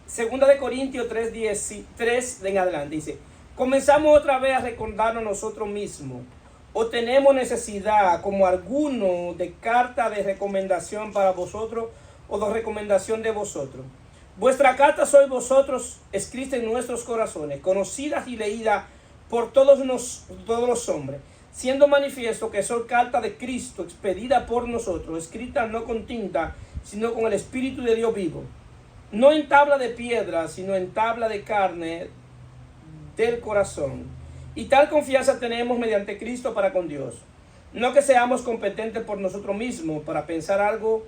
Segunda de Corintios 3 en adelante dice: comenzamos otra vez a recordarnos nosotros mismos, o tenemos necesidad, como alguno, de carta de recomendación para vosotros, o de recomendación de vosotros. Vuestra carta sois vosotros, escrita en nuestros corazones, conocidas y leídas por todos los hombres, siendo manifiesto que soy carta de Cristo, expedida por nosotros, escrita no con tinta, sino con el Espíritu de Dios vivo, no en tabla de piedra, sino en tabla de carne del corazón. Y tal confianza tenemos mediante Cristo para con Dios. No que seamos competentes por nosotros mismos para pensar algo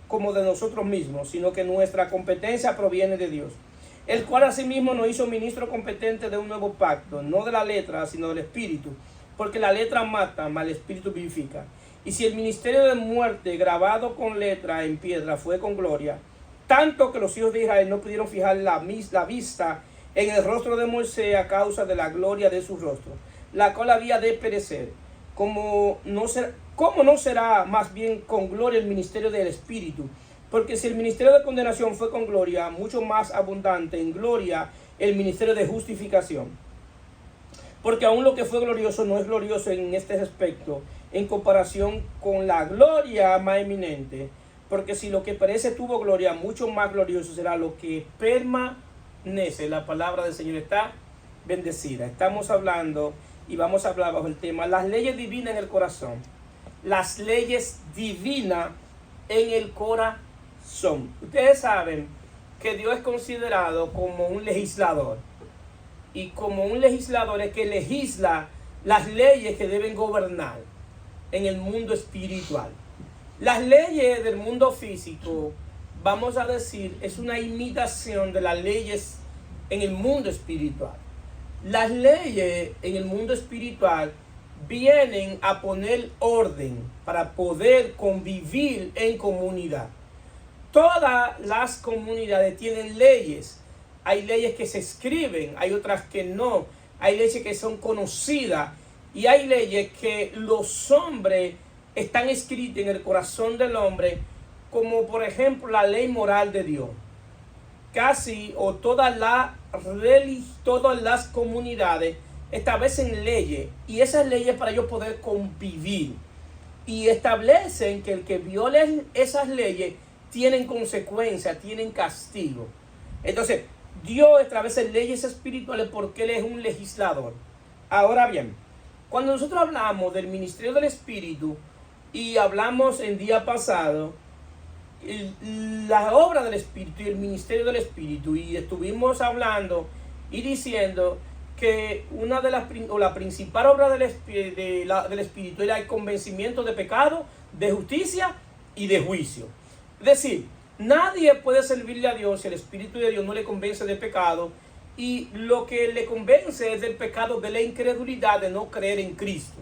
como de nosotros mismos, sino que nuestra competencia proviene de Dios, el cual asimismo nos hizo ministro competente de un nuevo pacto, no de la letra, sino del Espíritu, porque la letra mata, mas el Espíritu vivifica. Y si el ministerio de muerte, grabado con letra en piedra, fue con gloria, tanto que los hijos de Israel no pudieron fijar la vista en el rostro de Moisés a causa de la gloria de su rostro, la cual había de perecer. ¿Cómo no será más bien con gloria el ministerio del Espíritu? Porque si el ministerio de condenación fue con gloria, mucho más abundante en gloria el ministerio de justificación. Porque aún lo que fue glorioso no es glorioso en este respecto, en comparación con la gloria más eminente. Porque si lo que perece tuvo gloria, mucho más glorioso será lo que permanece. La palabra del Señor está bendecida. Estamos hablando y vamos a hablar bajo el tema las leyes divinas en el corazón. Las leyes divinas en el corazón. Ustedes saben que Dios es considerado como un legislador. Y como un legislador es que legisla las leyes que deben gobernar en el mundo espiritual. Las leyes del mundo físico, vamos a decir, es una imitación de las leyes en el mundo espiritual. Las leyes en el mundo espiritual vienen a poner orden para poder convivir en comunidad. Todas las comunidades tienen leyes. Hay leyes que se escriben, hay otras que no. Hay leyes que son conocidas y hay leyes que los hombres están escritas en el corazón del hombre, como por ejemplo la ley moral de Dios. Casi o todas las comunidades establecen leyes, y esas leyes para ellos poder convivir, y establecen que el que viole esas leyes tienen consecuencias, tienen castigo. Entonces Dios establece leyes espirituales porque Él es un legislador. Ahora bien, cuando nosotros hablamos del ministerio del Espíritu y hablamos en día pasado la obra del Espíritu y el ministerio del Espíritu, y estuvimos hablando y diciendo que una de la principal obra del Espíritu era el convencimiento de pecado, de justicia y de juicio. Es decir, nadie puede servirle a Dios si el Espíritu de Dios no le convence de pecado, y lo que le convence es del pecado de la incredulidad, de no creer en Cristo.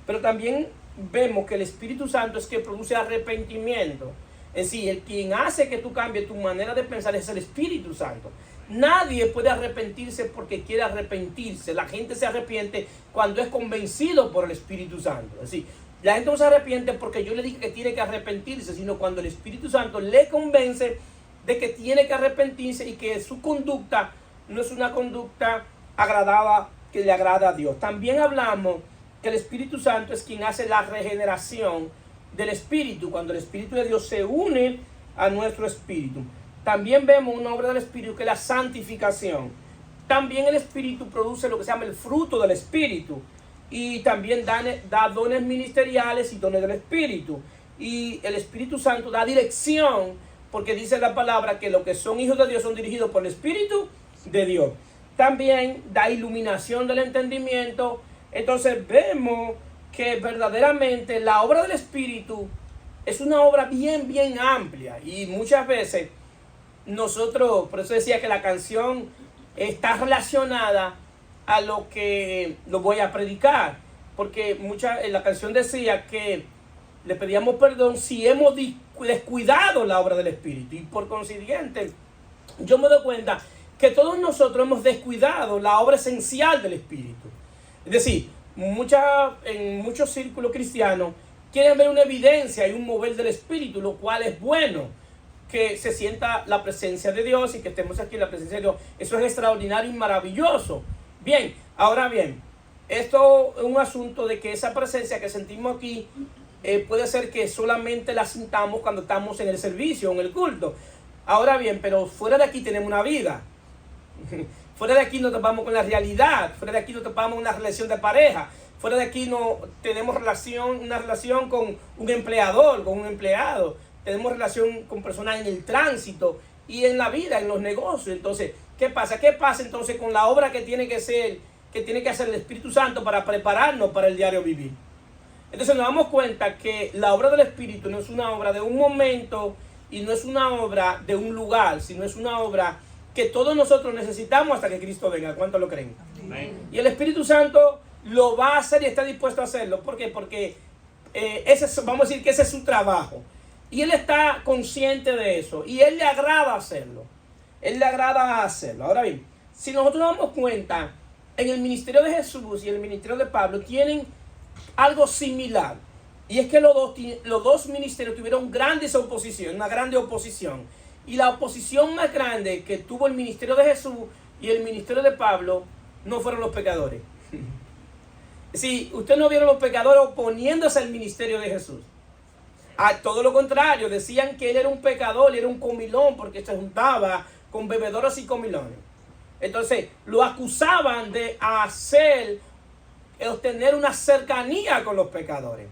Pero también vemos que el Espíritu Santo es que produce arrepentimiento. Es decir, el quien hace que tú cambies tu manera de pensar es el Espíritu Santo. Nadie puede arrepentirse porque quiere arrepentirse. La gente se arrepiente cuando es convencido por el Espíritu Santo. Es decir, la gente no se arrepiente porque yo le dije que tiene que arrepentirse, sino cuando el Espíritu Santo le convence de que tiene que arrepentirse y que su conducta no es una conducta agradada, que le agrada a Dios. También hablamos que el Espíritu Santo es quien hace la regeneración del Espíritu, cuando el Espíritu de Dios se une a nuestro espíritu. También vemos una obra del Espíritu que es la santificación. También el Espíritu produce lo que se llama el fruto del Espíritu, y también da dones ministeriales y dones del Espíritu. Y el Espíritu Santo da dirección, porque dice la palabra que los que son hijos de Dios son dirigidos por el Espíritu de Dios. También da iluminación del entendimiento. Entonces vemos que verdaderamente la obra del Espíritu es una obra bien amplia, y muchas veces nosotros, por eso decía que la canción está relacionada a lo que lo voy a predicar, porque la canción decía que le pedíamos perdón si hemos descuidado la obra del Espíritu, y por consiguiente yo me doy cuenta que todos nosotros hemos descuidado la obra esencial del Espíritu. Es decir, en muchos círculos cristianos quieren ver una evidencia y un mover del Espíritu, lo cual es bueno. que se sienta la presencia de Dios y que estemos aquí en la presencia de Dios. Eso es extraordinario y maravilloso. Bien, ahora bien, esto es un asunto de que esa presencia que sentimos aquí puede ser que solamente la sintamos cuando estamos en el servicio, en el culto. Ahora bien, pero fuera de aquí tenemos una vida. Fuera de aquí nos topamos con la realidad. Fuera de aquí nos topamos una relación de pareja. Fuera de aquí no tenemos una relación con un empleador, con un empleado. Tenemos relación con personas en el tránsito y en la vida, en los negocios. Entonces, ¿qué pasa? ¿Qué pasa entonces con la obra que tiene que hacer el Espíritu Santo para prepararnos para el diario vivir? Entonces nos damos cuenta que la obra del Espíritu no es una obra de un momento y no es una obra de un lugar, sino es una obra que todos nosotros necesitamos hasta que Cristo venga. ¿Cuántos lo creen? Amén. Y el Espíritu Santo lo va a hacer y está dispuesto a hacerlo. ¿Por qué? Porque vamos a decir que ese es su trabajo. Y Él está consciente de eso. Y Él le agrada hacerlo. Él le agrada hacerlo. Ahora bien, si nosotros nos damos cuenta, en el ministerio de Jesús y el ministerio de Pablo tienen algo similar. Y es que los dos ministerios tuvieron una grande oposición. Y la oposición más grande que tuvo el ministerio de Jesús y el ministerio de Pablo no fueron los pecadores. Sí, ustedes no vieron los pecadores oponiéndose al ministerio de Jesús. A todo lo contrario, decían que él era un pecador y era un comilón porque se juntaba con bebedores y comilones. Entonces, lo acusaban de obtener una cercanía con los pecadores.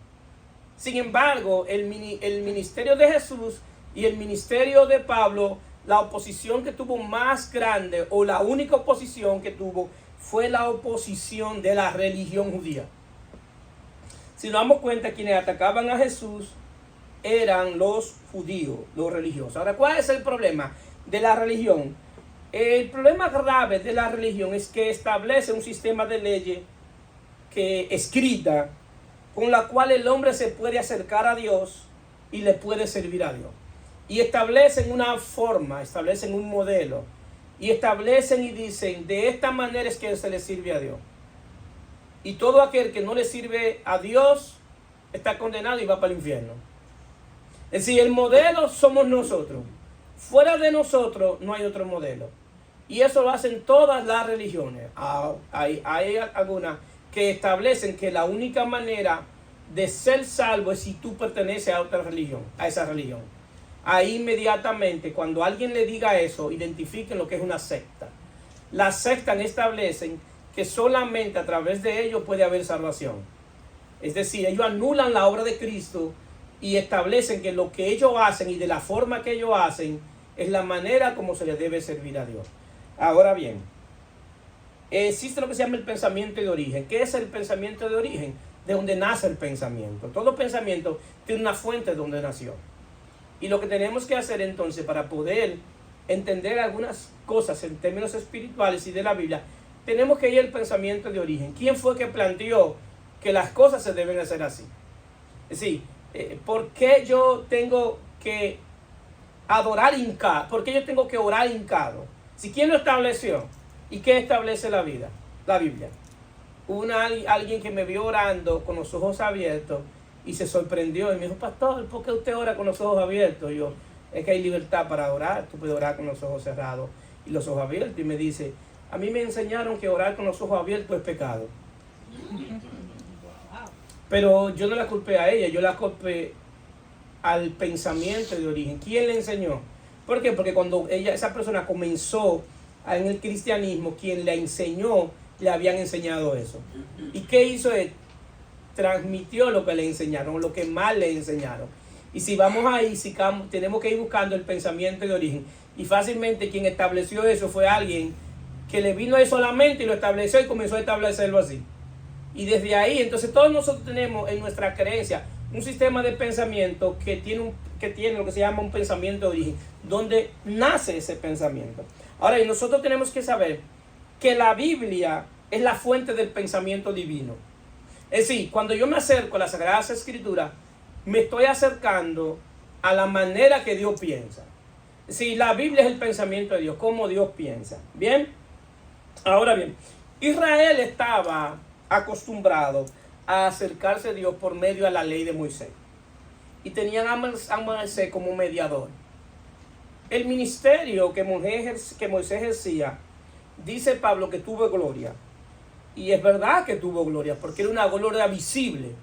Sin embargo, el ministerio de Jesús y el ministerio de Pablo, la oposición que tuvo más grande, o la única oposición que tuvo, fue la oposición de la religión judía. Si nos damos cuenta, quienes atacaban a Jesús eran los judíos, los religiosos. Ahora, ¿cuál es el problema de la religión? El problema grave de la religión es que establece un sistema de leyes escrita con la cual el hombre se puede acercar a Dios y le puede servir a Dios. Y establecen una forma, establecen un modelo, y establecen y dicen, de esta manera es que se le sirve a Dios. Y todo aquel que no le sirve a Dios está condenado y va para el infierno. Es decir, el modelo somos nosotros. Fuera de nosotros no hay otro modelo. Y eso lo hacen todas las religiones. Hay algunas que establecen que la única manera de ser salvo es si tú perteneces a otra religión, a esa religión. Ahí inmediatamente, cuando alguien le diga eso, identifiquen lo que es una secta. Las sectas establecen que solamente a través de ellos puede haber salvación. Es decir, ellos anulan la obra de Cristo y establecen que lo que ellos hacen y de la forma que ellos hacen es la manera como se les debe servir a Dios. Ahora bien, existe lo que se llama el pensamiento de origen. ¿Qué es el pensamiento de origen? De donde nace el pensamiento. Todo pensamiento tiene una fuente de donde nació. Y lo que tenemos que hacer entonces para poder entender algunas cosas en términos espirituales y de la Biblia, tenemos que ir al pensamiento de origen. ¿Quién fue que planteó que las cosas se deben hacer así? Es decir, ¿por qué yo tengo que adorar hincado? ¿Por qué yo tengo que orar hincado? Si ¿quién lo estableció? ¿Y qué establece la Biblia? Alguien que me vio orando con los ojos abiertos y se sorprendió y me dijo, pastor, ¿por qué usted ora con los ojos abiertos? Y yo, es que hay libertad para orar, tú puedes orar con los ojos cerrados y los ojos abiertos. Y me dice, a mí me enseñaron que orar con los ojos abiertos es pecado. Pero yo no la culpé a ella, yo la culpé al pensamiento de origen. ¿Quién le enseñó? ¿Por qué? Porque cuando esa persona comenzó en el cristianismo, quien le enseñó, le habían enseñado eso. ¿Y qué hizo él? Transmitió lo que le enseñaron, lo que más le enseñaron. Y si vamos ahí, tenemos que ir buscando el pensamiento de origen. Y fácilmente quien estableció eso fue alguien que le vino ahí solamente y lo estableció y comenzó a establecerlo así. Y desde ahí, entonces todos nosotros tenemos en nuestra creencia un sistema de pensamiento que tiene lo que se llama un pensamiento de origen, donde nace ese pensamiento. Ahora, y nosotros tenemos que saber que la Biblia es la fuente del pensamiento divino. Es decir, cuando yo me acerco a las Sagradas Escrituras, me estoy acercando a la manera que Dios piensa. Es decir, la Biblia es el pensamiento de Dios, cómo Dios piensa. ¿Bien? Ahora bien, Israel estaba acostumbrado a acercarse a Dios por medio de la ley de Moisés. Y tenían a Moisés como mediador. El ministerio que Moisés ejercía, dice Pablo que tuvo gloria. Y es verdad que tuvo gloria, porque era una gloria visible.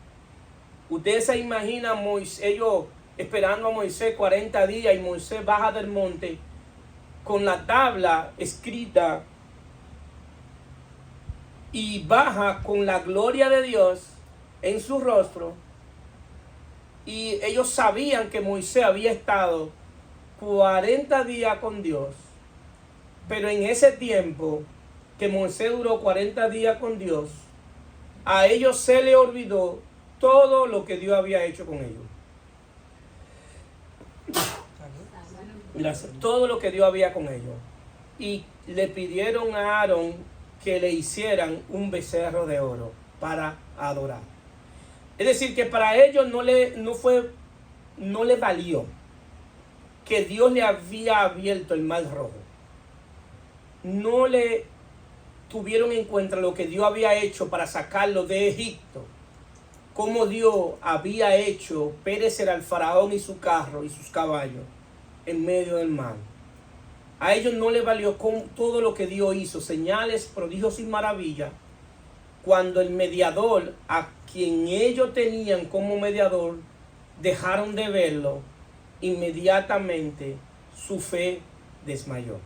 Ustedes se imaginan ellos esperando a Moisés 40 días y Moisés baja del monte con la tabla escrita y baja con la gloria de Dios en su rostro. Y ellos sabían que Moisés había estado 40 días con Dios. Pero en ese tiempo que Moisés duró 40 días con Dios, a ellos se le olvidó todo lo que Dios había hecho con ellos. Gracias. Todo lo que Dios había con ellos. Y le pidieron a Aarón que le hicieran un becerro de oro para adorar. Es decir, que para ellos no le valió que Dios le había abierto el mar rojo. No le tuvieron en cuenta lo que Dios había hecho para sacarlo de Egipto. Cómo Dios había hecho perecer al faraón y su carro y sus caballos en medio del mar. A ellos no les valió con todo lo que Dios hizo, señales, prodigios y maravillas, cuando el mediador, a quien ellos tenían como mediador, dejaron de verlo, inmediatamente su fe desmayó.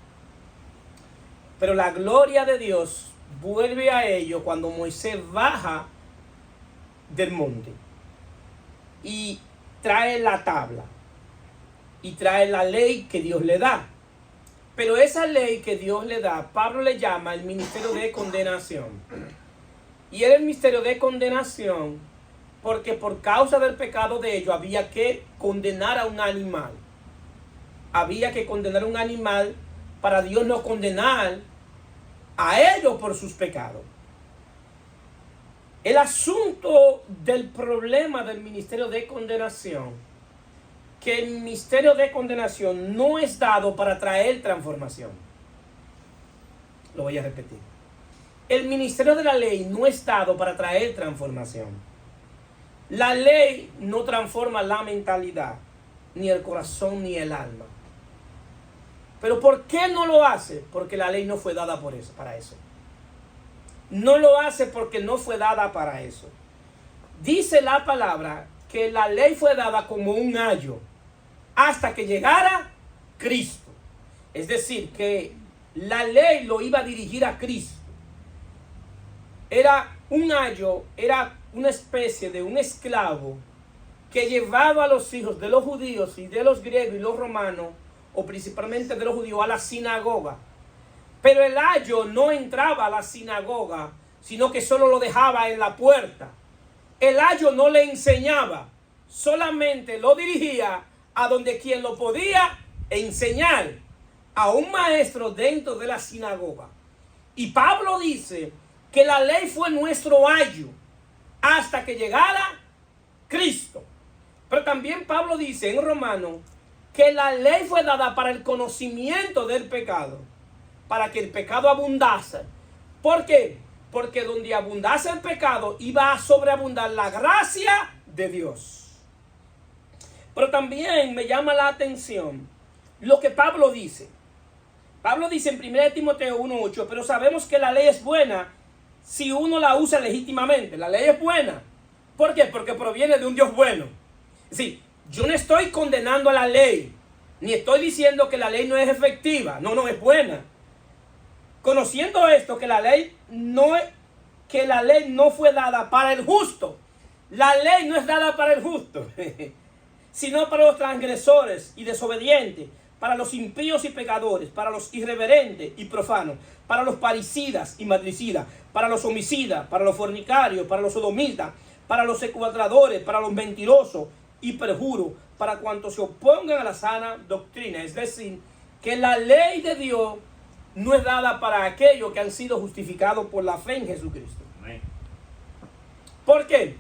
Pero la gloria de Dios vuelve a ellos cuando Moisés baja del monte y trae la tabla y trae la ley que Dios le da. Pero esa ley que Dios le da, Pablo le llama el ministerio de condenación. Y era el ministerio de condenación porque por causa del pecado de ellos había que condenar a un animal. Había que condenar a un animal para Dios no condenar a ellos por sus pecados. El asunto del problema del ministerio de condenación, que el ministerio de condenación no es dado para traer transformación. Lo voy a repetir. El ministerio de la ley no es dado para traer transformación. La ley no transforma la mentalidad, ni el corazón, ni el alma. ¿Pero por qué no lo hace? Porque la ley no fue dada para eso. No lo hace porque no fue dada para eso. Dice la palabra que la ley fue dada como un ayo hasta que llegara Cristo. Es decir, que la ley lo iba a dirigir a Cristo. Era un ayo, era una especie de un esclavo que llevaba a los hijos de los judíos y de los griegos y los romanos, o principalmente de los judíos, a la sinagoga. Pero el ayo no entraba a la sinagoga, sino que solo lo dejaba en la puerta. El ayo no le enseñaba, solamente lo dirigía a donde quien lo podía enseñar, a un maestro dentro de la sinagoga. Y Pablo dice que la ley fue nuestro ayo hasta que llegara Cristo. Pero también Pablo dice en Romanos que la ley fue dada para el conocimiento del pecado, para que el pecado abundase. ¿Por qué? Porque donde abundase el pecado iba a sobreabundar la gracia de Dios. Pero también me llama la atención lo que Pablo dice. Pablo dice en 1 Timoteo 1:8, pero sabemos que la ley es buena si uno la usa legítimamente. La ley es buena. ¿Por qué? Porque proviene de un Dios bueno. Es decir, yo no estoy condenando a la ley, ni estoy diciendo que la ley no es efectiva. No, es buena. Conociendo esto, que la ley no fue dada para el justo. La ley no es dada para el justo, sino para los transgresores y desobedientes, para los impíos y pecadores, para los irreverentes y profanos, para los parricidas y matricidas, para los homicidas, para los fornicarios, para los sodomitas, para los secuestradores, para los mentirosos y perjuros, para cuantos se opongan a la sana doctrina. Es decir, que la ley de Dios no es dada para aquellos que han sido justificados por la fe en Jesucristo. Amén. ¿Por qué?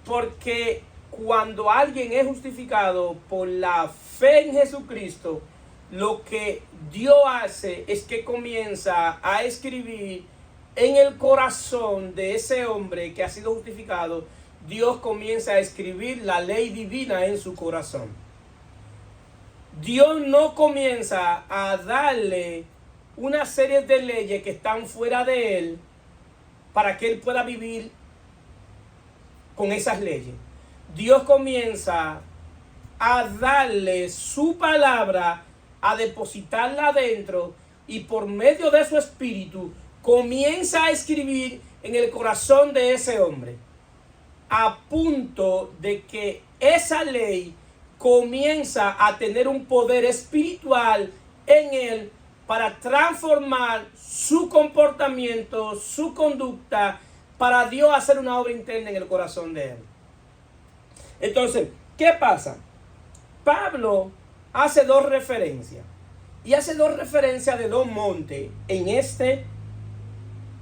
Porque cuando alguien es justificado por la fe en Jesucristo, lo que Dios hace es que comienza a escribir en el corazón de ese hombre que ha sido justificado. Dios comienza a escribir la ley divina en su corazón. Dios no comienza a darle una serie de leyes que están fuera de él para que él pueda vivir con esas leyes. Dios comienza a darle su palabra, a depositarla adentro, y por medio de su espíritu comienza a escribir en el corazón de ese hombre, a punto de que esa ley comienza a tener un poder espiritual en él para transformar su comportamiento, su conducta, para Dios hacer una obra interna en el corazón de él. Entonces, ¿qué pasa? Pablo hace dos referencias, y hace dos referencias de dos montes en este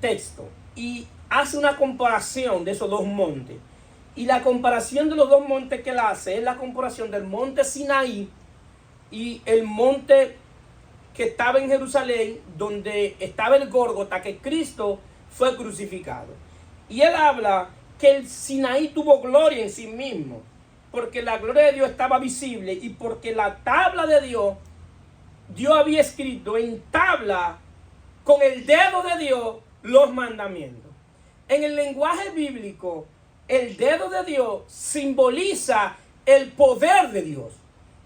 texto, y hace una comparación de esos dos montes. Y la comparación de los dos montes que él hace es la comparación del monte Sinaí y el monte que estaba en Jerusalén, donde estaba el Gólgota, que Cristo fue crucificado. Y él habla que el Sinaí tuvo gloria en sí mismo, porque la gloria de Dios estaba visible, y porque la tabla de Dios había escrito en tabla con el dedo de Dios los mandamientos. En el lenguaje bíblico, el dedo de Dios simboliza el poder de Dios.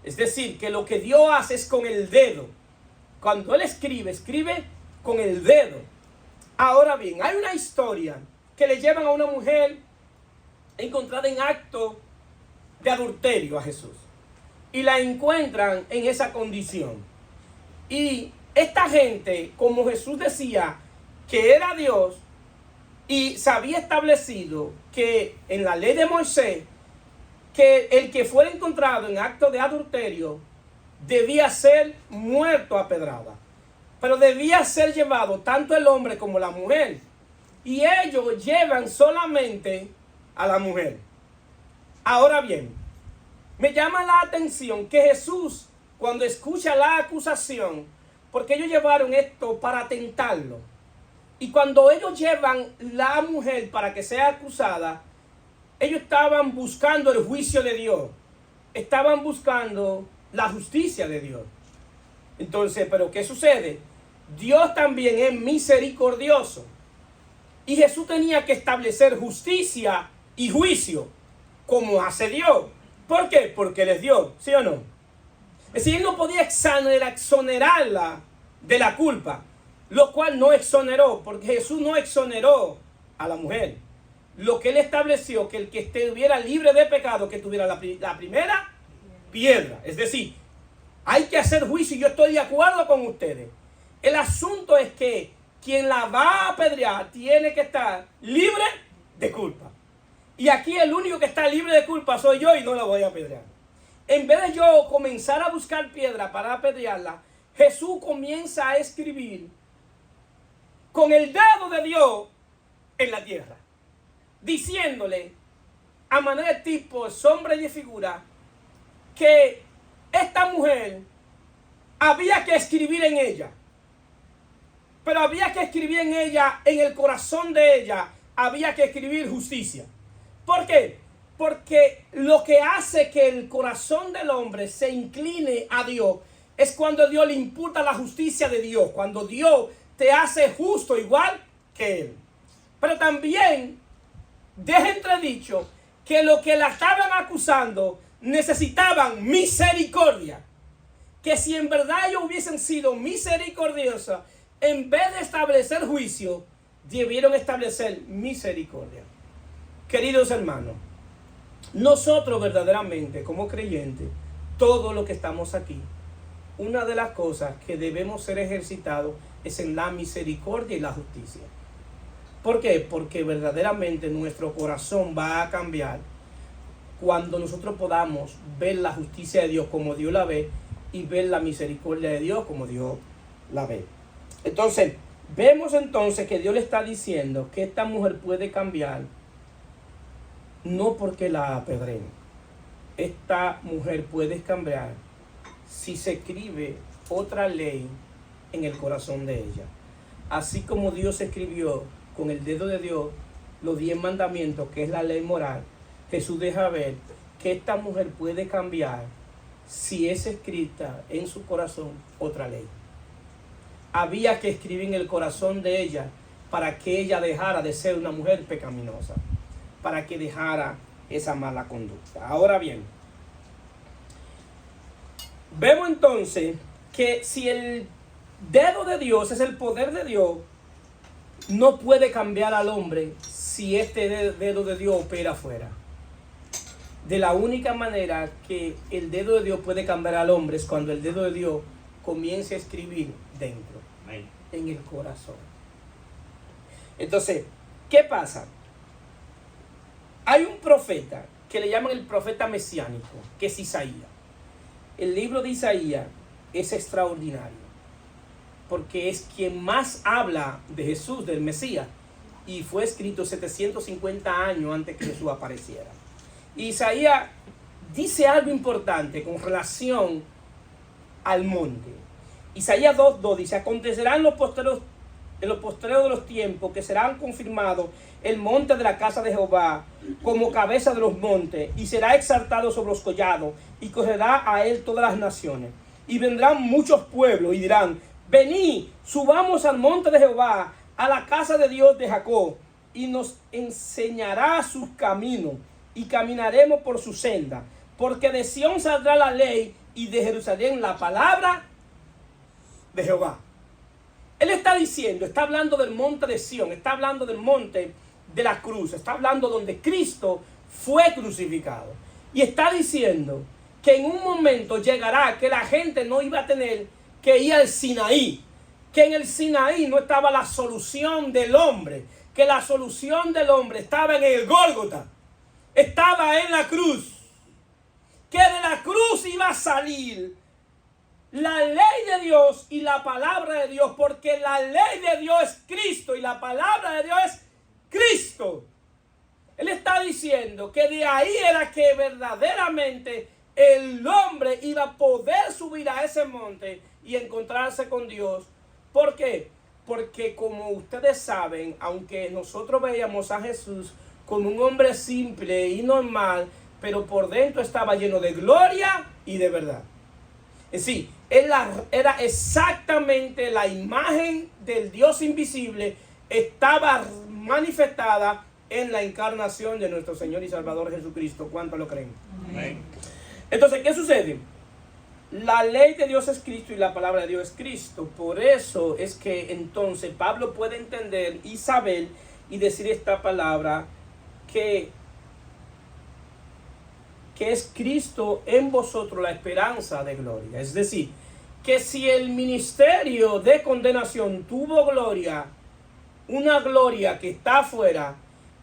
Es decir, que lo que Dios hace es con el dedo. Cuando él escribe con el dedo. Ahora bien, hay una historia que le llevan a una mujer encontrada en acto de adulterio a Jesús, y la encuentran en esa condición. Y esta gente, como Jesús decía que era Dios, y se había establecido que en la ley de Moisés, que el que fuera encontrado en acto de adulterio debía ser muerto a pedrada, pero debía ser llevado tanto el hombre como la mujer, y ellos llevan solamente a la mujer. Ahora bien, me llama la atención que Jesús, cuando escucha la acusación, porque ellos llevaron esto para tentarlo, y cuando ellos llevan la mujer para que sea acusada, ellos estaban buscando el juicio de Dios, estaban buscando la justicia de Dios. Entonces, ¿pero qué sucede? Dios también es misericordioso, y Jesús tenía que establecer justicia y juicio, como hace Dios. ¿Por qué? Porque Él es Dios, ¿sí o no? Es decir, Él no podía exonerarla de la culpa, lo cual no exoneró, porque Jesús no exoneró a la mujer. Lo que Él estableció, que el que estuviera libre de pecado, que tuviera la primera piedra. Es decir, hay que hacer juicio, y yo estoy de acuerdo con ustedes. El asunto es que quien la va a apedrear tiene que estar libre de culpa. Y aquí el único que está libre de culpa soy yo, y no la voy a apedrear. En vez de yo comenzar a buscar piedra para apedrearla, Jesús comienza a escribir con el dedo de Dios en la tierra, diciéndole a manera de tipo, sombra y de figura, que esta mujer había que escribir en ella, pero había que escribir en ella, en el corazón de ella, había que escribir justicia. ¿Por qué? Porque lo que hace que el corazón del hombre se incline a Dios es cuando Dios le imputa la justicia de Dios, cuando Dios te hace justo igual que Él. Pero también deja entredicho que lo que la estaban acusando necesitaban misericordia. Que si en verdad ellos hubiesen sido misericordiosos, en vez de establecer juicio, debieron establecer misericordia. Queridos hermanos, nosotros verdaderamente como creyentes, todos los que estamos aquí, una de las cosas que debemos ser ejercitados es en la misericordia y la justicia. ¿Por qué? Porque verdaderamente nuestro corazón va a cambiar cuando nosotros podamos ver la justicia de Dios como Dios la ve, y ver la misericordia de Dios como Dios la ve. Entonces, vemos entonces que Dios le está diciendo que esta mujer puede cambiar, no porque la apedreen. Esta mujer puede cambiar si se escribe otra ley en el corazón de ella. Así como Dios escribió con el dedo de Dios los 10 mandamientos, que es la ley moral, Jesús deja ver que esta mujer puede cambiar si es escrita en su corazón otra ley. Había que escribir en el corazón de ella para que ella dejara de ser una mujer pecaminosa, para que dejara esa mala conducta. Ahora bien, vemos entonces que si el dedo de Dios es el poder de Dios, no puede cambiar al hombre si este dedo de Dios opera afuera. De la única manera que el dedo de Dios puede cambiar al hombre es cuando el dedo de Dios comience a escribir dentro, en el corazón. Entonces, ¿qué pasa? Hay un profeta que le llaman el profeta mesiánico, que es Isaías. El libro de Isaías es extraordinario, porque es quien más habla de Jesús, del Mesías, y fue escrito 750 años antes que Jesús apareciera. Isaías dice algo importante con relación al monte. Isaías 2:2 dice: acontecerá en los postreros de los tiempos que serán confirmados el monte de la casa de Jehová como cabeza de los montes, y será exaltado sobre los collados, y correrá a él todas las naciones. Y vendrán muchos pueblos y dirán: venid, subamos al monte de Jehová, a la casa de Dios de Jacob, y nos enseñará sus caminos, y caminaremos por su senda. Porque de Sión saldrá la ley, y de Jerusalén la palabra de Jehová. Él está diciendo, está hablando del monte de Sión, está hablando del monte de la cruz, está hablando donde Cristo fue crucificado. Y está diciendo que en un momento llegará que la gente no iba a tener que ir al Sinaí, que en el Sinaí no estaba la solución del hombre, que la solución del hombre estaba en el Gólgota, estaba en la cruz, que de la cruz iba a salir la ley de Dios y la palabra de Dios, porque la ley de Dios es Cristo y la palabra de Dios es Cristo. Él está diciendo que de ahí era que verdaderamente el hombre iba a poder subir a ese monte y encontrarse con Dios. ¿Por qué? Porque como ustedes saben, aunque nosotros veíamos a Jesús como un hombre simple y normal, pero por dentro estaba lleno de gloria y de verdad. Es decir, era exactamente la imagen del Dios invisible, estaba manifestada en la encarnación de nuestro Señor y Salvador Jesucristo. ¿Cuántos lo creen? Amén. Entonces, ¿qué sucede? La ley de Dios es Cristo y la palabra de Dios es Cristo. Por eso es que entonces Pablo puede entender y saber y decir esta palabra que es Cristo en vosotros la esperanza de gloria. Es decir, que si el ministerio de condenación tuvo gloria, una gloria que está afuera,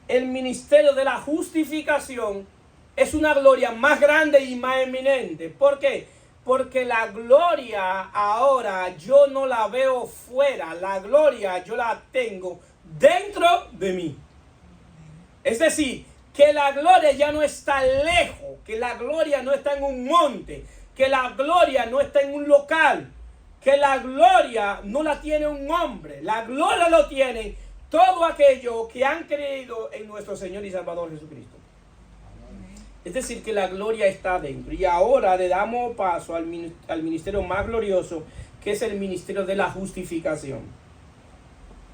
el ministerio de la justificación es una gloria más grande y más eminente. ¿Por qué? Porque la gloria ahora yo no la veo fuera, la gloria yo la tengo dentro de mí. Es decir, que la gloria ya no está lejos, que la gloria no está en un monte, que la gloria no está en un local, que la gloria no la tiene un hombre, la gloria lo tienen todos aquellos que han creído en nuestro Señor y Salvador Jesucristo. Es decir, que la gloria está dentro. Y ahora le damos paso al ministerio más glorioso, que es el ministerio de la justificación.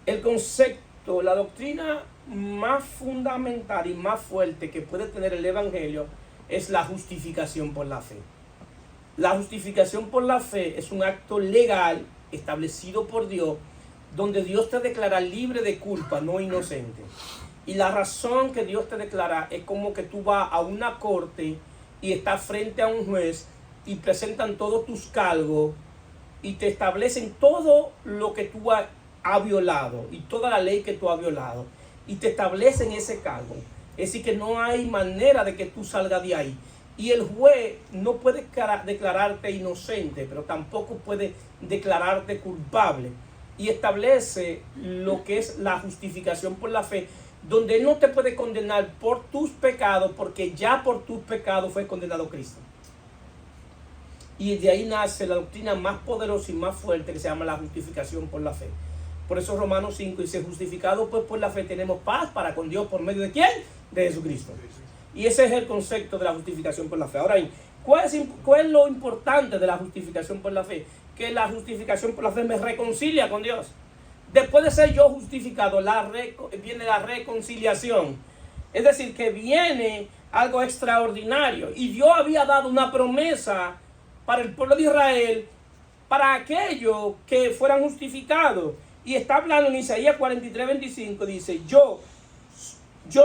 El concepto, la doctrina más fundamental y más fuerte que puede tener el Evangelio es la justificación por la fe. La justificación por la fe es un acto legal establecido por Dios, donde Dios te declara libre de culpa, no inocente. Y la razón que Dios te declara es como que tú vas a una corte y estás frente a un juez y presentan todos tus cargos y te establecen todo lo que tú has violado y toda la ley que tú has violado y te establecen ese cargo. Es decir, que no hay manera de que tú salgas de ahí. Y el juez no puede declararte inocente, pero tampoco puede declararte culpable. Y establece lo que es la justificación por la fe, donde Él no te puede condenar por tus pecados, porque ya por tus pecados fue condenado Cristo. Y de ahí nace la doctrina más poderosa y más fuerte, que se llama la justificación por la fe. Por eso Romanos 5 dice: justificados pues por la fe tenemos paz para con Dios por medio de ¿quién? De Jesucristo. Y ese es el concepto de la justificación por la fe. Ahora, ¿Cuál es lo importante de la justificación por la fe? Que la justificación por la fe me reconcilia con Dios. Después de ser yo justificado, viene la reconciliación. Es decir, que viene algo extraordinario. Y Dios había dado una promesa para el pueblo de Israel, para aquellos que fueran justificados. Y está hablando en Isaías 43:25, dice, yo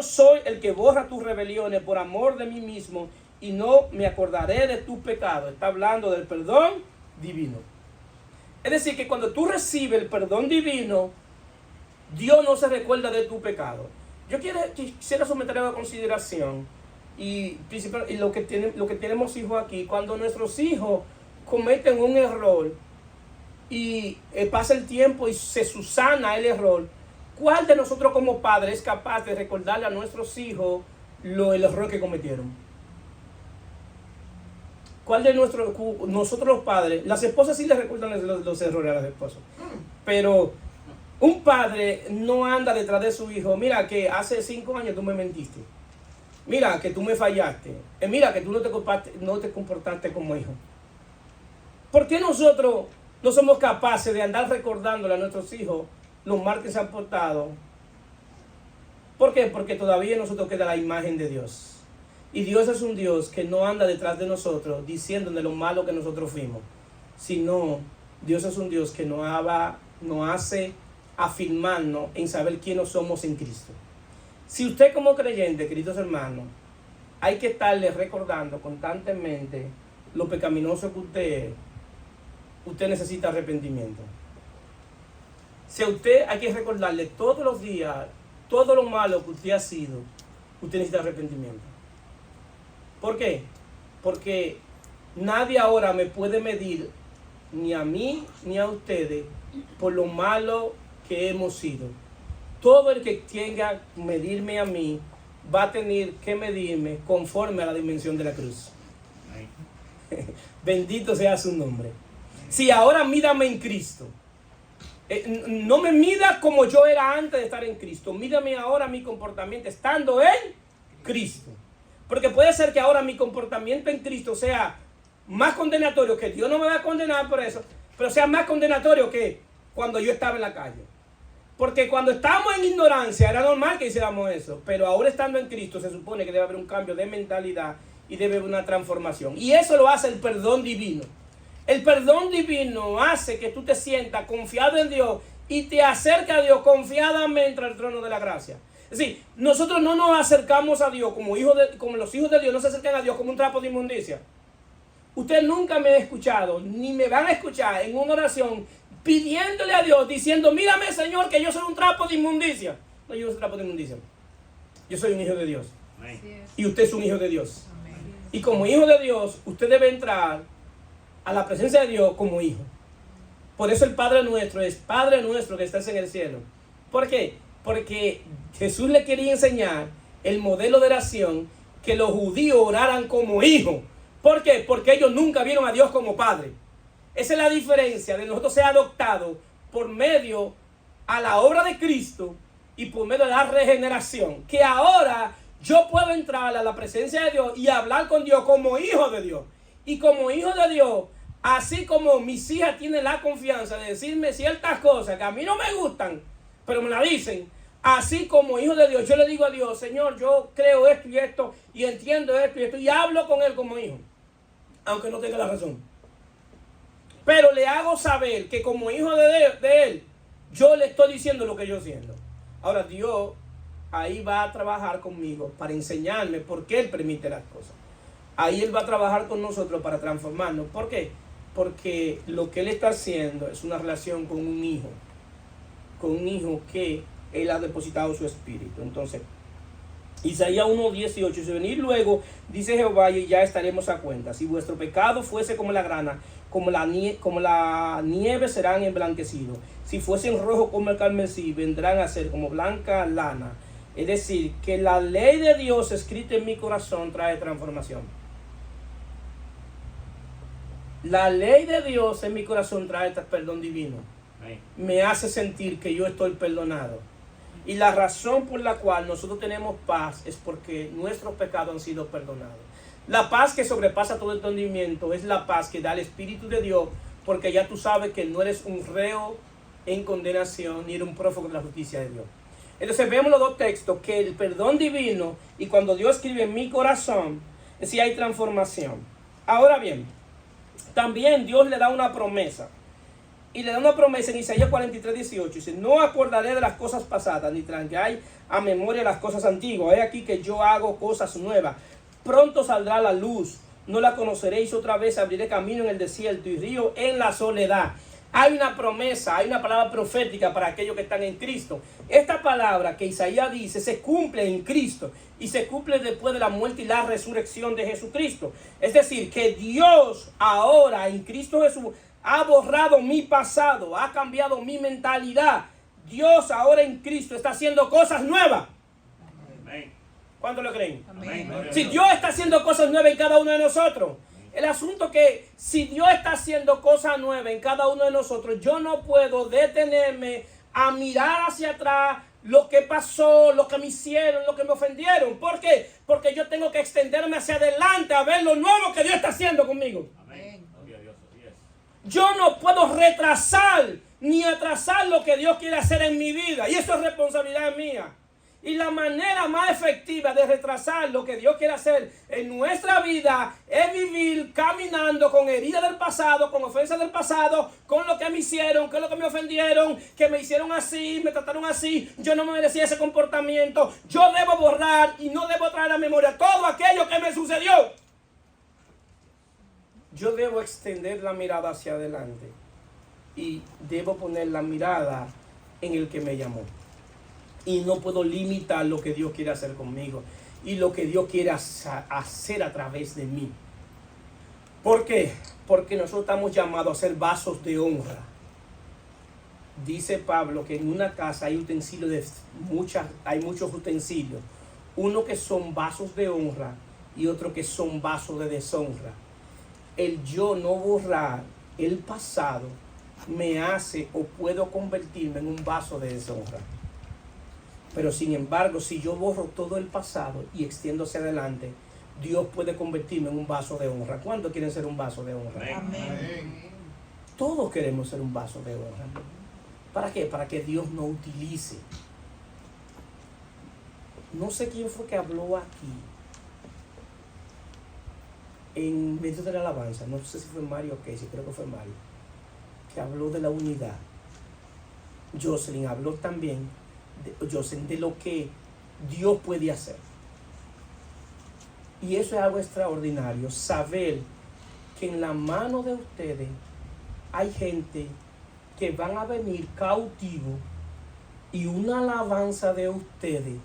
soy el que borra tus rebeliones por amor de mí mismo y no me acordaré de tus pecados. Está hablando del perdón divino. Es decir, que cuando tú recibes el perdón divino, Dios no se recuerda de tu pecado. Yo quisiera someter a consideración, y lo que tenemos hijos aquí, cuando nuestros hijos cometen un error y pasa el tiempo y se subsana el error, ¿cuál de nosotros como padres es capaz de recordarle a nuestros hijos el error que cometieron? ¿Cuál de nosotros los padres? Las esposas sí les recuerdan los errores a las esposas, pero un padre no anda detrás de su hijo. Mira que hace 5 años tú me mentiste. Mira que tú me fallaste. Mira que tú no te comportaste como hijo. ¿Por qué nosotros no somos capaces de andar recordándole a nuestros hijos los mal que se han portado? ¿Por qué? Porque todavía en nosotros queda la imagen de Dios. Y Dios es un Dios que no anda detrás de nosotros diciéndonos lo malo que nosotros fuimos, sino Dios es un Dios que nos hace afirmarnos en saber quiénes somos en Cristo. Si usted como creyente, queridos hermanos, hay que estarle recordando constantemente lo pecaminoso que usted es, usted necesita arrepentimiento. Si a usted hay que recordarle todos los días todo lo malo que usted ha sido, usted necesita arrepentimiento. ¿Por qué? Porque nadie ahora me puede medir, ni a mí ni a ustedes, por lo malo que hemos sido. Todo el que tenga que medirme a mí va a tener que medirme conforme a la dimensión de la cruz. Bendito sea su nombre. Si ahora mídame en Cristo, no me mida como yo era antes de estar en Cristo, mídame ahora mi comportamiento estando en Cristo. Porque puede ser que ahora mi comportamiento en Cristo sea más condenatorio, que Dios no me va a condenar por eso, pero sea más condenatorio que cuando yo estaba en la calle. Porque cuando estábamos en ignorancia era normal que hiciéramos eso, pero ahora estando en Cristo se supone que debe haber un cambio de mentalidad y debe haber una transformación. Y eso lo hace el perdón divino. El perdón divino hace que tú te sientas confiado en Dios y te acerques a Dios confiadamente al trono de la gracia. Es decir, nosotros no nos acercamos a Dios como los hijos de Dios no se acercan a Dios como un trapo de inmundicia. Usted nunca me ha escuchado, ni me van a escuchar en una oración pidiéndole a Dios, diciendo, mírame Señor, que yo soy un trapo de inmundicia. No, yo no soy un trapo de inmundicia. Yo soy un hijo de Dios. Amén. Y usted es un hijo de Dios. Amén. Y como hijo de Dios, usted debe entrar a la presencia de Dios como hijo. Por eso el Padre nuestro es Padre nuestro que estás en el cielo. ¿Por qué? Porque Jesús le quería enseñar el modelo de oración, que los judíos oraran como hijos. ¿Por qué? Porque ellos nunca vieron a Dios como Padre. Esa es la diferencia de nosotros ser adoptados por medio a la obra de Cristo y por medio de la regeneración. Que ahora yo puedo entrar a la presencia de Dios y hablar con Dios como hijo de Dios. Y como hijo de Dios, así como mis hijas tienen la confianza de decirme ciertas cosas que a mí no me gustan, pero me la dicen, así como hijo de Dios, yo le digo a Dios, Señor, yo creo esto, y entiendo esto, y hablo con Él como hijo, aunque no tenga la razón. Pero le hago saber que como hijo de Él, yo le estoy diciendo lo que yo siento. Ahora Dios ahí va a trabajar conmigo para enseñarme por qué Él permite las cosas. Ahí Él va a trabajar con nosotros para transformarnos. ¿Por qué? Porque lo que Él está haciendo es una relación con un hijo que Él ha depositado su espíritu. Entonces, Isaías 1:18 dice, venid luego, dice Jehová, y ya estaremos a cuenta. Si vuestro pecado fuese como la grana, como la nieve serán emblanquecidos. Si fuesen rojos como el carmesí, vendrán a ser como blanca lana. Es decir, que la ley de Dios escrita en mi corazón trae transformación. La ley de Dios en mi corazón trae perdón divino. Me hace sentir que yo estoy perdonado. Y la razón por la cual nosotros tenemos paz es porque nuestros pecados han sido perdonados. La paz que sobrepasa todo entendimiento es la paz que da el Espíritu de Dios, porque ya tú sabes que no eres un reo en condenación ni eres un prófugo de la justicia de Dios. Entonces vemos los dos textos, que el perdón divino y cuando Dios escribe en mi corazón, sí hay transformación. Ahora bien, también Dios le da una promesa. Y le da una promesa en Isaías 43:18. Dice, no acordaré de las cosas pasadas, ni traigáis a memoria las cosas antiguas. He aquí que yo hago cosas nuevas. Pronto saldrá la luz. No la conoceréis otra vez. Abriré camino en el desierto y río en la soledad. Hay una promesa, hay una palabra profética para aquellos que están en Cristo. Esta palabra que Isaías dice se cumple en Cristo y se cumple después de la muerte y la resurrección de Jesucristo. Es decir, que Dios ahora en Cristo Jesús ha borrado mi pasado, ha cambiado mi mentalidad. Dios ahora en Cristo está haciendo cosas nuevas. Amén. ¿Cuánto lo creen? Amén. Si Dios está haciendo cosas nuevas en cada uno de nosotros. El asunto es que si Dios está haciendo cosas nuevas en cada uno de nosotros, yo no puedo detenerme a mirar hacia atrás lo que pasó, lo que me hicieron, lo que me ofendieron. ¿Por qué? Porque yo tengo que extenderme hacia adelante a ver lo nuevo que Dios está haciendo conmigo. Amén. Yo no puedo retrasar ni atrasar lo que Dios quiere hacer en mi vida. Y eso es responsabilidad mía. Y la manera más efectiva de retrasar lo que Dios quiere hacer en nuestra vida es vivir caminando con heridas del pasado, con ofensas del pasado, con lo que me hicieron, con lo que me ofendieron, que me hicieron así, me trataron así, yo no me merecía ese comportamiento. Yo debo borrar y no debo traer a memoria todo aquello que me sucedió. Yo debo extender la mirada hacia adelante y debo poner la mirada en el que me llamó. Y no puedo limitar lo que Dios quiere hacer conmigo y lo que Dios quiere hacer a través de mí. ¿Por qué? Porque nosotros estamos llamados a ser vasos de honra. Dice Pablo que en una casa hay utensilios hay muchos utensilios. Uno que son vasos de honra y otro que son vasos de deshonra. El yo no borrar el pasado me hace o puedo convertirme en un vaso de deshonra. Pero sin embargo, si yo borro todo el pasado y extiendo hacia adelante, Dios puede convertirme en un vaso de honra. ¿Cuántos quieren ser un vaso de honra? Amén. Todos queremos ser un vaso de honra. ¿Para qué? Para que Dios nos utilice. No sé quién fue que habló aquí en medio de la alabanza. No sé si fue Mario o Casey, creo que fue Mario, que habló de la unidad. Jocelyn habló también de lo que Dios puede hacer. Y eso es algo extraordinario, saber que en la mano de ustedes hay gente que van a venir cautivo y una alabanza de ustedes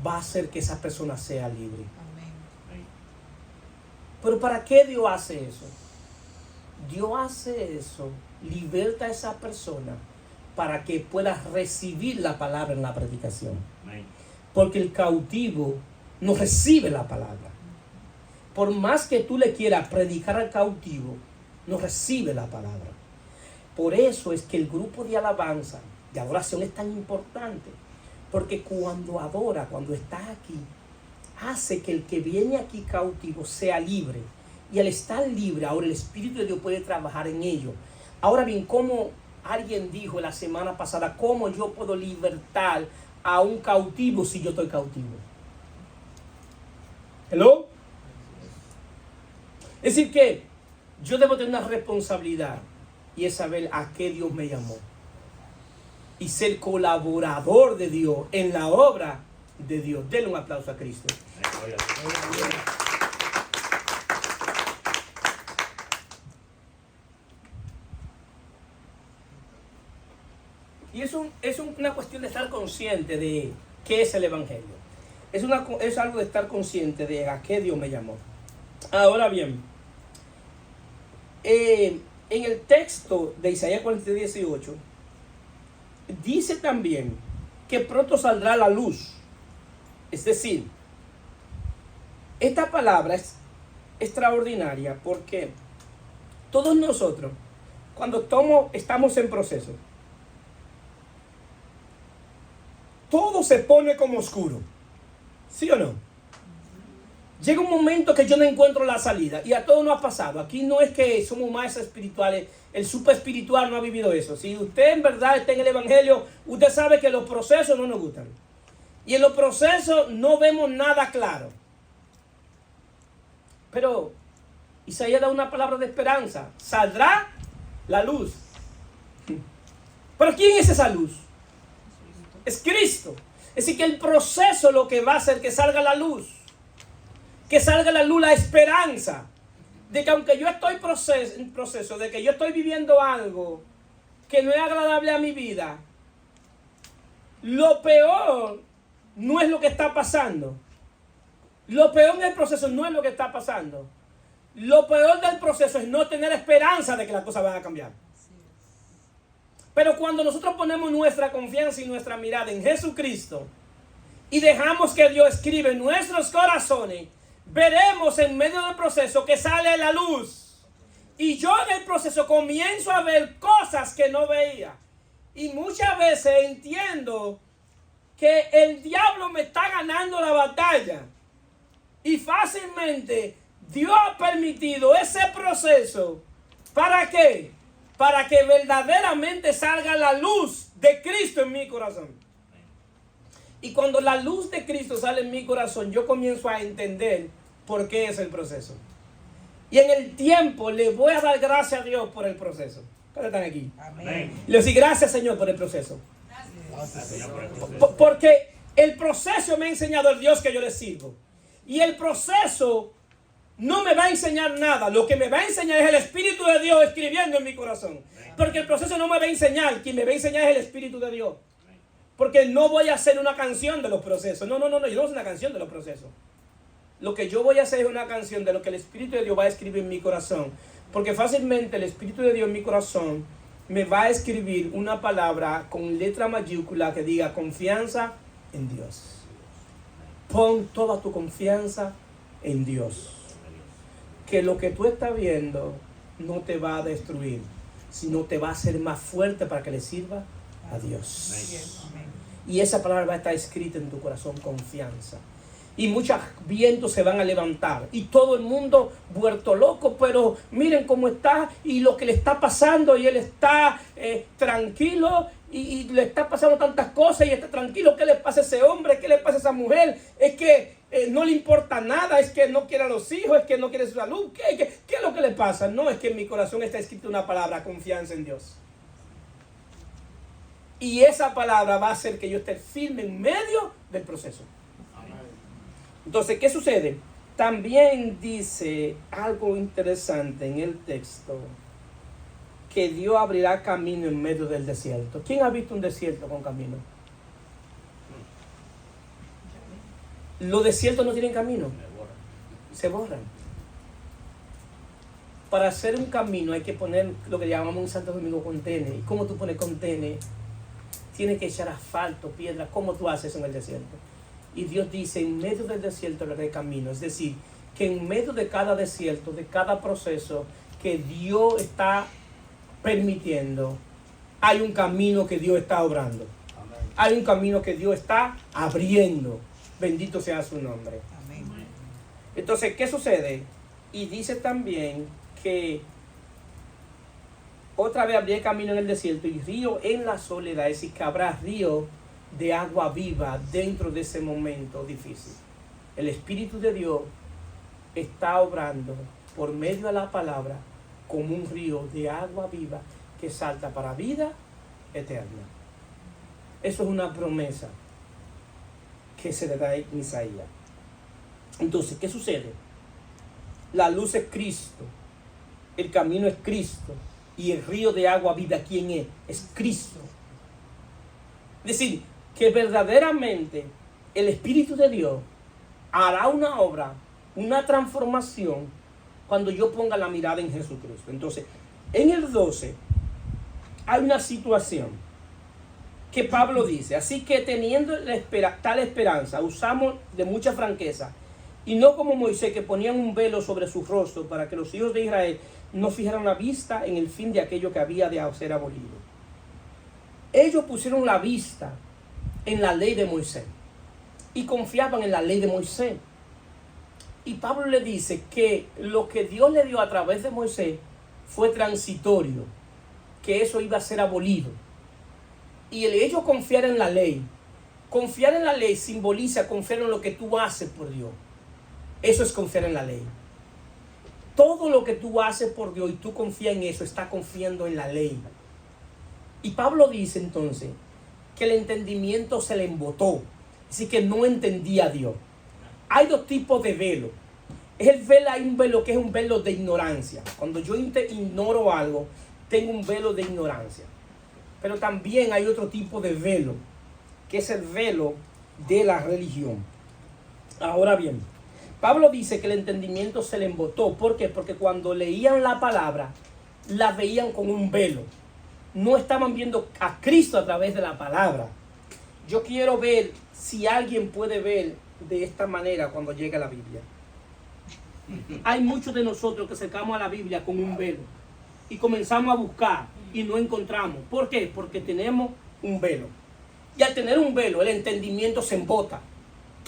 va a hacer que esa persona sea libre. Amén. Pero ¿para qué Dios hace eso? Dios hace eso, liberta a esa persona para que pueda recibir la palabra en la predicación. Amén. Porque el cautivo no recibe la palabra. Por más que tú le quieras predicar al cautivo, no recibe la palabra. Por eso es que el grupo de alabanza, de adoración, es tan importante. Porque cuando adora, cuando está aquí, hace que el que viene aquí cautivo sea libre. Y al estar libre, ahora el Espíritu de Dios puede trabajar en ello. Ahora bien, como alguien dijo la semana pasada, ¿cómo yo puedo libertar a un cautivo si yo estoy cautivo? ¿Hello? Es decir que yo debo tener una responsabilidad y es saber a qué Dios me llamó. Y ser colaborador de Dios en la obra de Dios. Denle un aplauso a Cristo. Y es una cuestión de estar consciente de qué es el Evangelio. Es algo de estar consciente de a qué Dios me llamó. Ahora bien, en el texto de Isaías 43:18, dice también que pronto saldrá la luz. Es decir, esta palabra es extraordinaria porque todos nosotros, cuando estamos en proceso, todo se pone como oscuro. ¿Sí o no? llega un momento que yo no encuentro la salida. Y a todos nos ha pasado. Aquí no es que somos más espirituales. El super espiritual no ha vivido eso. Si usted en verdad está en el evangelio, usted sabe que los procesos no nos gustan. Y en los procesos no vemos nada claro. Pero Isaías da una palabra de esperanza. Saldrá la luz. ¿Pero quién es esa luz? Es Cristo. Es decir, que el proceso lo que va a hacer que salga la luz. Que salga la luz, la esperanza. De que aunque yo estoy en proceso, de que yo estoy viviendo algo que no es agradable a mi vida, lo peor no es lo que está pasando. Lo peor del proceso no es lo que está pasando. Lo peor del proceso es no tener esperanza de que las cosas van a cambiar. Pero cuando nosotros ponemos nuestra confianza y nuestra mirada en Jesucristo y dejamos que Dios escribe en nuestros corazones, veremos en medio del proceso que sale la luz. Y yo en el proceso comienzo a ver cosas que no veía. Y muchas veces entiendo que el diablo me está ganando la batalla. Y fácilmente Dios ha permitido ese proceso. ¿Para qué? Para que verdaderamente salga la luz de Cristo en mi corazón. Y cuando la luz de Cristo sale en mi corazón, yo comienzo a entender por qué es el proceso. Y en el tiempo le voy a dar gracias a Dios por el proceso. ¿Cuántos están aquí? Amén. Le doy gracias, Señor, por el proceso. Gracias, Señor, por el proceso. Porque el proceso me ha enseñado el Dios que yo le sirvo. Y el proceso no me va a enseñar nada. Lo que me va a enseñar es el Espíritu de Dios escribiendo en mi corazón. Porque el proceso no me va a enseñar. Quien me va a enseñar es el Espíritu de Dios. Porque no voy a hacer una canción de los procesos. No. Yo no voy a hacer una canción de los procesos. Lo que yo voy a hacer es una canción de lo que el Espíritu de Dios va a escribir en mi corazón. Porque fácilmente el Espíritu de Dios en mi corazón me va a escribir una palabra con letra mayúscula que diga confianza en Dios. Pon toda tu confianza en Dios. Que lo que tú estás viendo no te va a destruir, sino te va a hacer más fuerte para que le sirva a Dios. Y esa palabra va a estar escrita en tu corazón, confianza. Y muchos vientos se van a levantar. Y todo el mundo vuelto loco. Pero miren cómo está y lo que le está pasando. Y él está tranquilo. Y le está pasando tantas cosas. Y está tranquilo. ¿Qué le pasa a ese hombre? ¿Qué le pasa a esa mujer? Es que no le importa nada. Es que no quiere a los hijos. Es que no quiere su salud. ¿Qué es lo que le pasa? No, es que en mi corazón está escrita una palabra. Confianza en Dios. Y esa palabra va a hacer que yo esté firme en medio del proceso. Entonces, ¿qué sucede? También dice algo interesante en el texto, que Dios abrirá camino en medio del desierto. ¿Quién ha visto un desierto con camino? Los desiertos no tienen camino, se borran. Para hacer un camino hay que poner lo que llamamos un Santo Domingo contene. ¿Y cómo tú pones contene? Tienes que echar asfalto, piedra. ¿Cómo tú haces eso en el desierto? Y Dios dice, en medio del desierto le haré camino. Es decir, que en medio de cada desierto, de cada proceso que Dios está permitiendo, hay un camino que Dios está obrando. Amén. Hay un camino que Dios está abriendo. Bendito sea su nombre. Amén. Entonces, ¿qué sucede? Y dice también que otra vez habría camino en el desierto y río en la soledad. Es decir, que habrá río de agua viva dentro de ese momento difícil. El Espíritu de Dios está obrando por medio de la palabra como un río de agua viva que salta para vida eterna. Eso es una promesa que se le da en Isaías. Entonces, ¿qué sucede? La luz es Cristo, el camino es Cristo y el río de agua viva, ¿quién es? Es Cristo. Es decir, que verdaderamente el Espíritu de Dios hará una obra, una transformación cuando yo ponga la mirada en Jesucristo. Entonces, en el 12 hay una situación que Pablo dice, así que teniendo tal esperanza, usamos de mucha franqueza, y no como Moisés, que ponían un velo sobre su rostro para que los hijos de Israel no fijaran la vista en el fin de aquello que había de ser abolido. Ellos pusieron la vista en la ley de Moisés y confiaban en la ley de Moisés. Y Pablo le dice que lo que Dios le dio a través de Moisés fue transitorio, que eso iba a ser abolido. Y el hecho de confiar en la ley simboliza confiar en lo que tú haces por Dios. Eso es confiar en la ley. Todo lo que tú haces por Dios y tú confías en eso, estás confiando en la ley. Y Pablo dice entonces que el entendimiento se le embotó, así que no entendía a Dios. Hay dos tipos de velo. Hay un velo que es un velo de ignorancia. Cuando yo ignoro algo, tengo un velo de ignorancia. Pero también hay otro tipo de velo, que es el velo de la religión. Ahora bien, Pablo dice que el entendimiento se le embotó. ¿Por qué? Porque cuando leían la palabra, la veían con un velo. No estaban viendo a Cristo a través de la palabra. Yo quiero ver si alguien puede ver de esta manera cuando llega la Biblia. Hay muchos de nosotros que acercamos a la Biblia con un velo y comenzamos a buscar y no encontramos. ¿Por qué? Porque tenemos un velo. Y al tener un velo, el entendimiento se embota.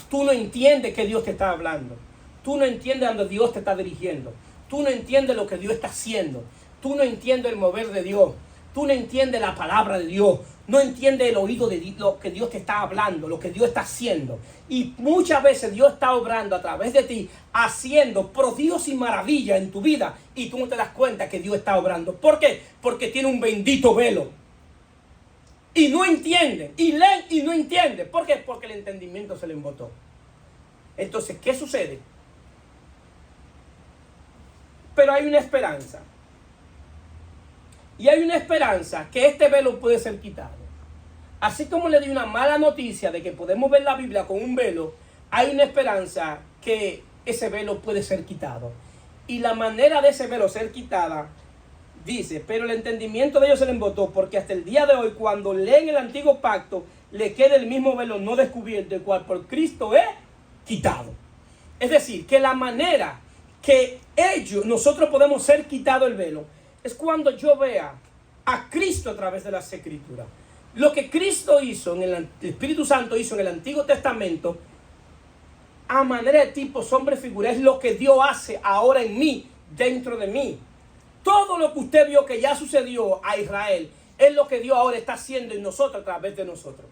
Tú no entiendes que Dios te está hablando. Tú no entiendes a dónde Dios te está dirigiendo. Tú no entiendes lo que Dios está haciendo. Tú no entiendes el mover de Dios. Tú no entiendes la palabra de Dios. No entiendes el oído de Dios, lo que Dios te está hablando, lo que Dios está haciendo. Y muchas veces Dios está obrando a través de ti, haciendo prodigios y maravillas en tu vida. Y tú no te das cuenta que Dios está obrando. ¿Por qué? Porque tiene un bendito velo. Y no entienden. Y leen y no entienden. ¿Por qué? Porque el entendimiento se le embotó. Entonces, ¿qué sucede? Pero hay una esperanza. Y hay una esperanza que este velo puede ser quitado. Así como le di una mala noticia de que podemos ver la Biblia con un velo, hay una esperanza que ese velo puede ser quitado. Y la manera de ese velo ser quitada, dice, pero el entendimiento de ellos se le embotó, porque hasta el día de hoy, cuando leen el antiguo pacto, le queda el mismo velo no descubierto, el cual por Cristo es quitado. Es decir, que la manera que nosotros podemos ser quitado el velo, es cuando yo vea a Cristo a través de las Escrituras. Lo que Cristo hizo, el Espíritu Santo hizo en el Antiguo Testamento, a manera de tipo, sombra y figura, es lo que Dios hace ahora en mí, dentro de mí. Todo lo que usted vio que ya sucedió a Israel, es lo que Dios ahora está haciendo en nosotros, a través de nosotros,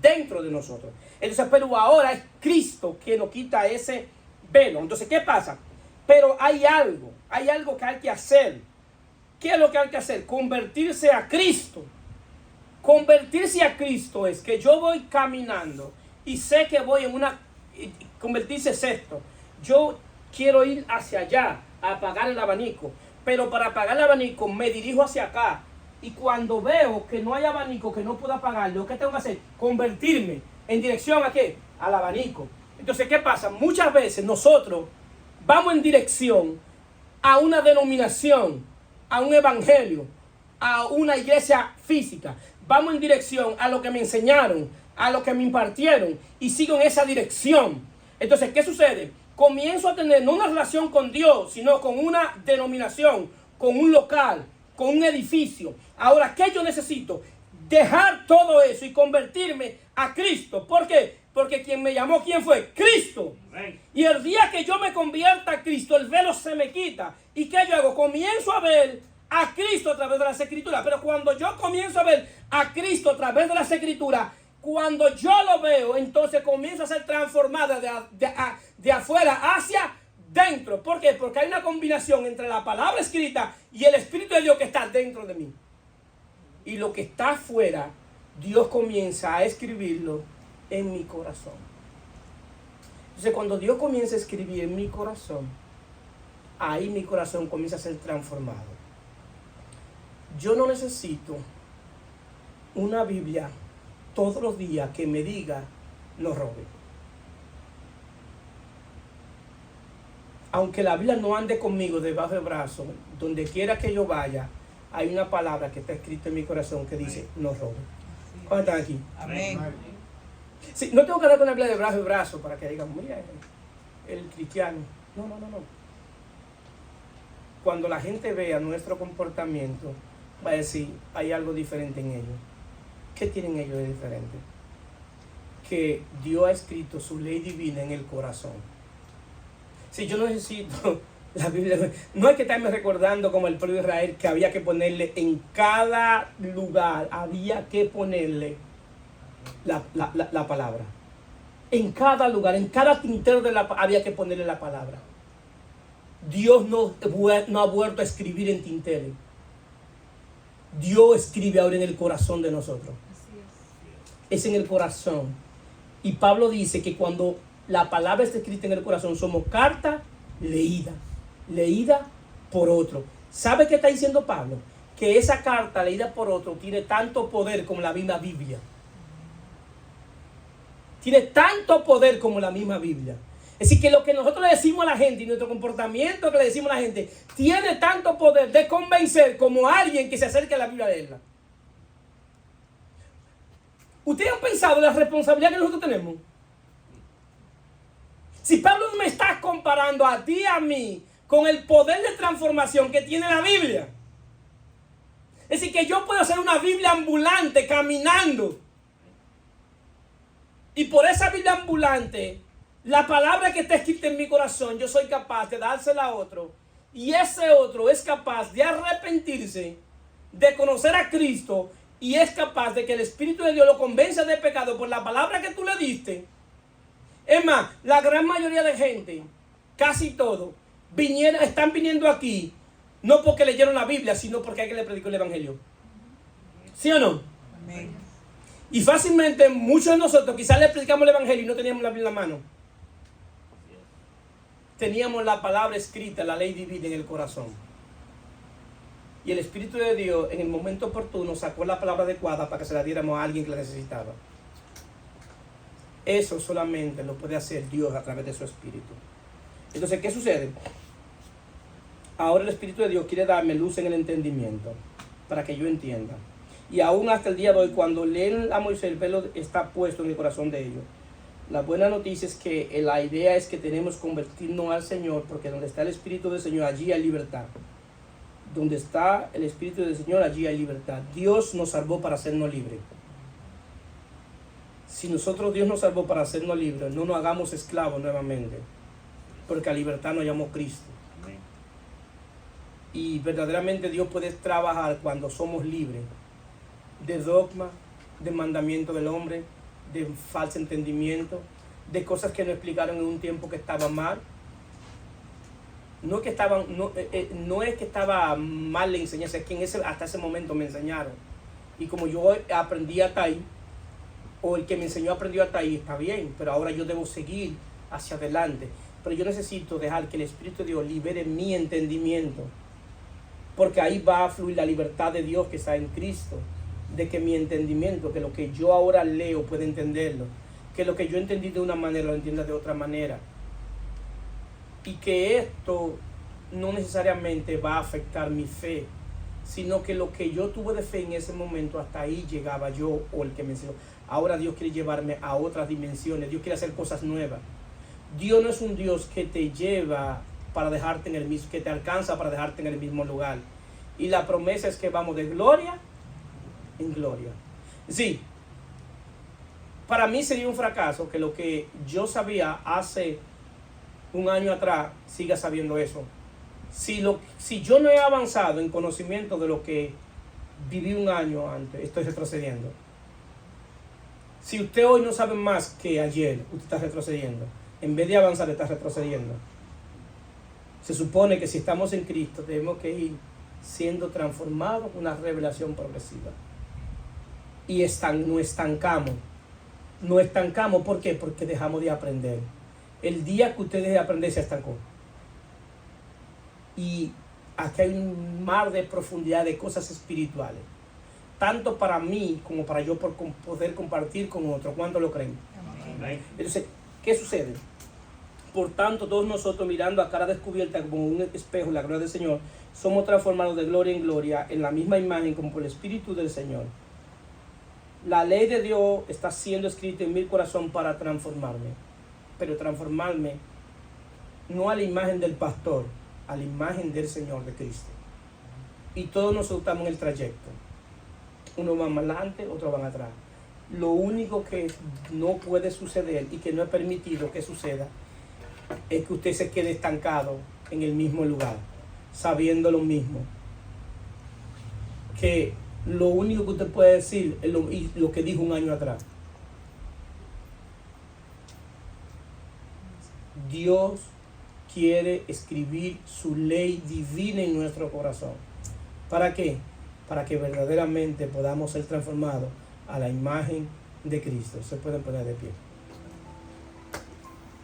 dentro de nosotros. Entonces, pero ahora es Cristo que nos quita ese velo. Entonces, ¿qué pasa? Pero hay algo que hay que hacer. ¿Qué es lo que hay que hacer? Convertirse a Cristo. Convertirse a Cristo es que yo voy caminando y sé que voy en una... Convertirse es esto. Yo quiero ir hacia allá a apagar el abanico. Pero para apagar el abanico me dirijo hacia acá. Y cuando veo que no hay abanico, que no puedo apagarlo, ¿qué tengo que hacer? Convertirme en dirección ¿a qué? Al abanico. Entonces, ¿qué pasa? Muchas veces nosotros vamos en dirección a una denominación, a un evangelio, a una iglesia física. Vamos en dirección a lo que me enseñaron, a lo que me impartieron, y sigo en esa dirección. Entonces, ¿qué sucede? Comienzo a tener no una relación con Dios, sino con una denominación, con un local, con un edificio. Ahora, ¿qué yo necesito? Dejar todo eso y convertirme a Cristo. ¿Por qué? Porque quien me llamó, ¿quién fue? Cristo. Y el día que yo me convierta a Cristo, el velo se me quita. ¿Y qué yo hago? Comienzo a ver a Cristo a través de las Escrituras. Pero cuando yo comienzo a ver a Cristo a través de las Escrituras, cuando yo lo veo, entonces comienza a ser transformada de afuera hacia dentro. ¿Por qué? Porque hay una combinación entre la palabra escrita y el Espíritu de Dios que está dentro de mí. Y lo que está afuera, Dios comienza a escribirlo en mi corazón. Entonces, cuando Dios comienza a escribir en mi corazón, ahí mi corazón comienza a ser transformado. Yo no necesito una Biblia todos los días que me diga no robe. Aunque la Biblia no ande conmigo debajo del brazo, donde quiera que yo vaya, hay una palabra que está escrita en mi corazón que dice no robe. ¿Cuántos están aquí? Amén. Sí, no tengo que andar con la Biblia debajo del brazo para que digan, mira, el cristiano. No. Cuando la gente vea nuestro comportamiento, va a decir, hay algo diferente en ellos. ¿Qué tienen ellos de diferente? Que Dios ha escrito su ley divina en el corazón. Si yo no necesito la Biblia, no hay que estarme recordando como el pueblo de Israel que había que ponerle en cada lugar, había que ponerle la palabra. En cada lugar, en cada tintero había que ponerle la palabra. Dios no ha vuelto a escribir en tinteres. Dios escribe ahora en el corazón de nosotros. Es en el corazón. Y Pablo dice que cuando la palabra está escrita en el corazón, somos carta leída por otro. ¿Sabe qué está diciendo Pablo? Que esa carta leída por otro tiene tanto poder como la misma Biblia. Tiene tanto poder como la misma Biblia. Es decir, que lo que nosotros le decimos a la gente y nuestro comportamiento que le decimos a la gente tiene tanto poder de convencer como alguien que se acerque a la Biblia a leerla. ¿Ustedes han pensado en la responsabilidad que nosotros tenemos? Si Pablo me está comparando a ti y a mí con el poder de transformación que tiene la Biblia. Es decir, que yo puedo hacer una Biblia ambulante caminando. Y por esa Biblia ambulante, la palabra que está escrita en mi corazón, yo soy capaz de dársela a otro. Y ese otro es capaz de arrepentirse, de conocer a Cristo. Y es capaz de que el Espíritu de Dios lo convenza de pecado por la palabra que tú le diste. Es más, la gran mayoría de gente, casi todo, están viniendo aquí, no porque leyeron la Biblia, sino porque alguien le predicó el Evangelio. ¿Sí o no? Amén. Y fácilmente muchos de nosotros quizás le predicamos el Evangelio y no teníamos la Biblia en la mano. Teníamos la palabra escrita, la ley divina en el corazón. Y el Espíritu de Dios en el momento oportuno sacó la palabra adecuada para que se la diéramos a alguien que la necesitaba. Eso solamente lo puede hacer Dios a través de su Espíritu. Entonces, ¿qué sucede? Ahora el Espíritu de Dios quiere darme luz en el entendimiento para que yo entienda. Y aún hasta el día de hoy, cuando leen a Moisés, el velo está puesto en el corazón de ellos. La buena noticia es que la idea es que tenemos que convertirnos al Señor, porque donde está el Espíritu del Señor, allí hay libertad. Donde está el Espíritu del Señor, allí hay libertad. Dios nos salvó para hacernos libres. Si nosotros Dios nos salvó para hacernos libres, no nos hagamos esclavos nuevamente, porque a libertad nos llamó Cristo. Amén. Y verdaderamente Dios puede trabajar cuando somos libres de dogma, de mandamiento del hombre, de falso entendimiento, de cosas que nos explicaron en un tiempo que estaban mal. No es que estaba mal la enseñanza, es que hasta ese momento me enseñaron. Y como yo aprendí hasta ahí, o el que me enseñó aprendió hasta ahí, está bien, pero ahora yo debo seguir hacia adelante. Pero yo necesito dejar que el Espíritu de Dios libere mi entendimiento, porque ahí va a fluir la libertad de Dios que está en Cristo, de que mi entendimiento, que lo que yo ahora leo pueda entenderlo, que lo que yo entendí de una manera lo entienda de otra manera, y que esto no necesariamente va a afectar mi fe, sino que lo que yo tuve de fe en ese momento, hasta ahí llegaba yo o el que me enseñó. Ahora Dios quiere llevarme a otras dimensiones. Dios quiere hacer cosas nuevas. Dios no es un Dios que te lleva para dejarte en el mismo, que te alcanza para dejarte en el mismo lugar. Y la promesa es que vamos de gloria en gloria. Sí, para mí sería un fracaso que lo que yo sabía hace un año atrás siga sabiendo eso. Si yo no he avanzado en conocimiento de lo que viví un año antes, estoy retrocediendo. Si usted hoy no sabe más que ayer, usted está retrocediendo. En vez de avanzar, está retrocediendo. Se supone que si estamos en Cristo, tenemos que ir siendo transformados, una revelación progresiva. Y no estancamos. No estancamos, ¿por qué? Porque dejamos de aprender. El día que usted deje de aprender, se estancó. Y aquí hay un mar de profundidad de cosas espirituales, tanto para mí como para yo poder compartir con otros. ¿Cuánto lo creen? Amén. Entonces, ¿qué sucede? Por tanto, todos nosotros, mirando a cara descubierta como un espejo la gloria del Señor, somos transformados de gloria en gloria en la misma imagen como por el Espíritu del Señor. La ley de Dios está siendo escrita en mi corazón para transformarme, pero transformarme no a la imagen del pastor, a la imagen del Señor, de Cristo. Y todos nosotros estamos en el trayecto. Uno va más adelante, otro van atrás. Lo único que no puede suceder y que no es permitido que suceda es que usted se quede estancado en el mismo lugar, sabiendo lo mismo. Que lo único que usted puede decir es lo que dijo un año atrás. Dios quiere escribir su ley divina en nuestro corazón. ¿Para qué? Para que verdaderamente podamos ser transformados a la imagen de Cristo. Se pueden poner de pie.